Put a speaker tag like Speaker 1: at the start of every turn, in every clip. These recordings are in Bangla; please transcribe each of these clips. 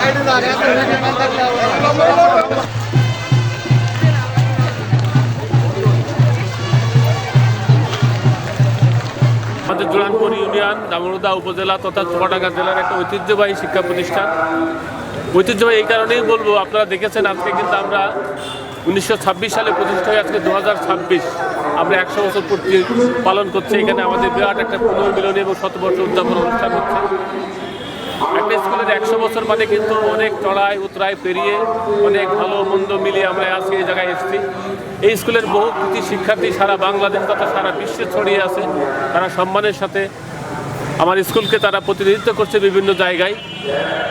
Speaker 1: আমাদের জোরানপুর ইউনিয়ন দামোদা উপজেলা তথা চুয়াডাঙ্গা জেলার একটা ঐতিহ্যবাহী শিক্ষা প্রতিষ্ঠান। ঐতিহ্যবাহী এই কারণেই বলবো, আপনারা দেখেছেন আজকে কিন্তু আমরা 1926 সালে প্রতিষ্ঠা হয়ে আজকে 2026 আমরা 100 বছর পূর্তি পালন করছি। এখানে আমাদের বিরাট একটা পুনর্মিলনী এবং শতবর্ষ উদযাপন অনুষ্ঠান হচ্ছে। একটা স্কুলের 100 বছর মানে কিন্তু অনেক চড়াই উতরাই পেরিয়ে অনেক ভালো মন্দ মিলিয়ে আমরা আজকে এই জায়গায় এসেছি। এই স্কুলের বহু কৃতি শিক্ষার্থী সারা বাংলাদেশ তথা সারা বিশ্বে ছড়িয়ে আছে। তারা সম্মানের সাথে আমার স্কুলকে তারা প্রতিনিধিত্ব করছে বিভিন্ন জায়গায়।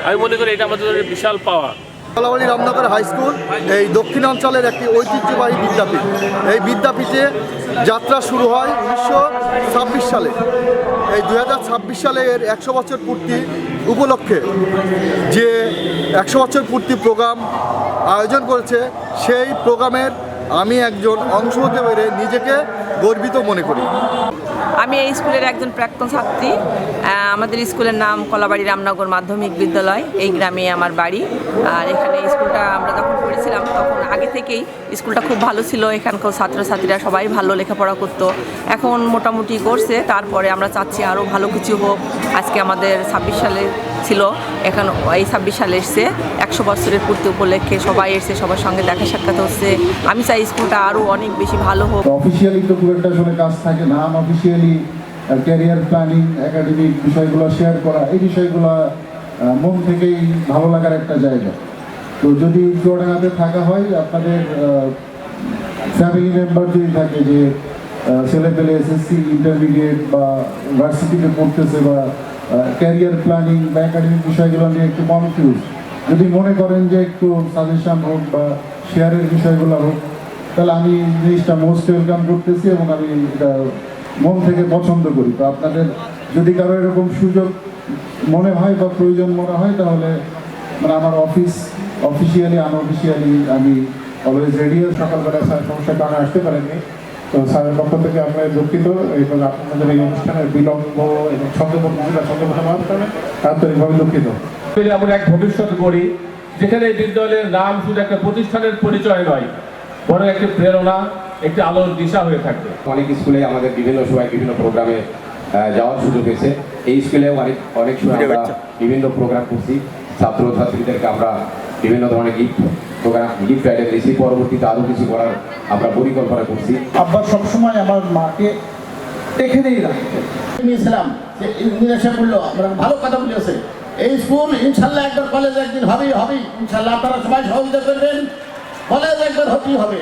Speaker 1: আমি মনে করি এটা আমাদের জন্য বিশাল পাওয়া।
Speaker 2: কলাবাড়ি রামনগর হাই স্কুল এই দক্ষিণাঞ্চলের একটি ঐতিহ্যবাহী বিদ্যাপীঠ। এই বিদ্যাপীঠে যাত্রা শুরু হয় 1926 সালে। এই 2026 সালে এর 100 বছর পূর্তি উপলক্ষে যে 100 বছর পূর্তি প্রোগ্রাম আয়োজন করেছে, সেই প্রোগ্রামের আমি একজন অংশ হতে পেরে নিজেকে গর্বিত মনে করি।
Speaker 3: আমি এই স্কুলের একজন প্রাক্তন ছাত্রী। আমাদের স্কুলের নাম কলাবাড়ি রামনগর মাধ্যমিক বিদ্যালয়। এই গ্রামে আমার বাড়ি। আর এখানে স্কুলটা আমরা যখন পড়েছিলাম তখন আগে থেকেই স্কুলটা খুব ভালো ছিল। এখানকার ছাত্রছাত্রীরা সবাই ভালো লেখাপড়া করতো। এখন মোটামুটি করছে, তারপরে আমরা চাচ্ছি আরও ভালো কিছু হোক। আজকে আমাদের 26 সালে ছিল, এখন এই 26 সালে এসছে 100 বছরের পূর্তি উপলক্ষে সবাই এসছে, সবার সঙ্গে দেখা সাক্ষাৎ হচ্ছে। আমি চাই স্কুলটা আরও অনেক বেশি ভালো হোক।
Speaker 4: অফিসিয়ালি তো খুব একটা আসলে কাজ থাকে না, আনঅফিসিয়ালি ক্যারিয়ার প্ল্যানিং, একাডেমিক বিষয়গুলো শেয়ার করা, এই বিষয়গুলো মন থেকেই ভালো লাগার একটা জায়গা। তো যদি চুয়াডাঙ্গাতে থাকা হয়, আপনাদের ফ্যামিলি মেম্বার যদি থাকে যে ছেলে পেলে এসএসসি ইন্টারমিডিয়েট বা ভার্সিটিতে পড়তেছে বা ক্যারিয়ার প্ল্যানিং বা একাডেমিক বিষয়গুলো নিয়ে একটু কনফিউজ, যদি মনে করেন যে একটু সাজেশন হোক বা শেয়ারের বিষয়গুলো হোক, তাহলে আমি জিনিসটা মোস্ট ওয়েলকাম করতেছি এবং আমি এটা মন থেকে পছন্দ করি। তো আপনাদের যদি কারো এরকম সুযোগ মনে হয় বা প্রয়োজন মনে হয়, তাহলে মানে আমার অফিসিয়ালি আনঅফিসিয়ালি আমি অলওয়েজ রেডি।
Speaker 5: সকালবেলা স্যার সমস্যার কারণে আসতে পারেননি, তো স্যারের পক্ষ থেকে আমরা দুঃখিত এবং আপনাদের এই অনুষ্ঠানের বিলম্ব এবং ছন্দপূর্ণ হওয়ার কারণে আন্তরিকভাবে দুঃখিত।
Speaker 1: আমরা এক ভবিষ্যৎ গড়ি, যেখানে এই বিদ্যালয়ের নাম শুধু একটা প্রতিষ্ঠানের পরিচয় নয়, বরং একটি প্রেরণা, একটি আলোর দিশা হয়ে থাকবে।
Speaker 6: অনেক স্কুলে আমাদের বিভিন্ন সময় বিভিন্ন প্রোগ্রামে যাওয়ার সুযোগ হয়েছে। এই স্কুলেও অনেক সময় আমরা বিভিন্ন প্রোগ্রাম করছি। ছাত্রছাত্রীদেরকে আমরা বিভিন্ন ধরনের গিফট আইটেম দিয়েছি। পরবর্তীতে আরও কিছু করার আমরা পরিকল্পনা করছি।
Speaker 5: আব্বা সবসময় আমার মাকে এখানেই রাখতেন। নিয়েছিলাম যে ইংলিশে বললো, আমরা ভালো কথা বলেছে। এই স্কুল ইনশাল্লাহ একবার কলেজ একদিন হবেই। ইনশাল্লাহ আপনারা সবাই সহযোগিতা করবেন, কলেজ একবার হতেই হবে।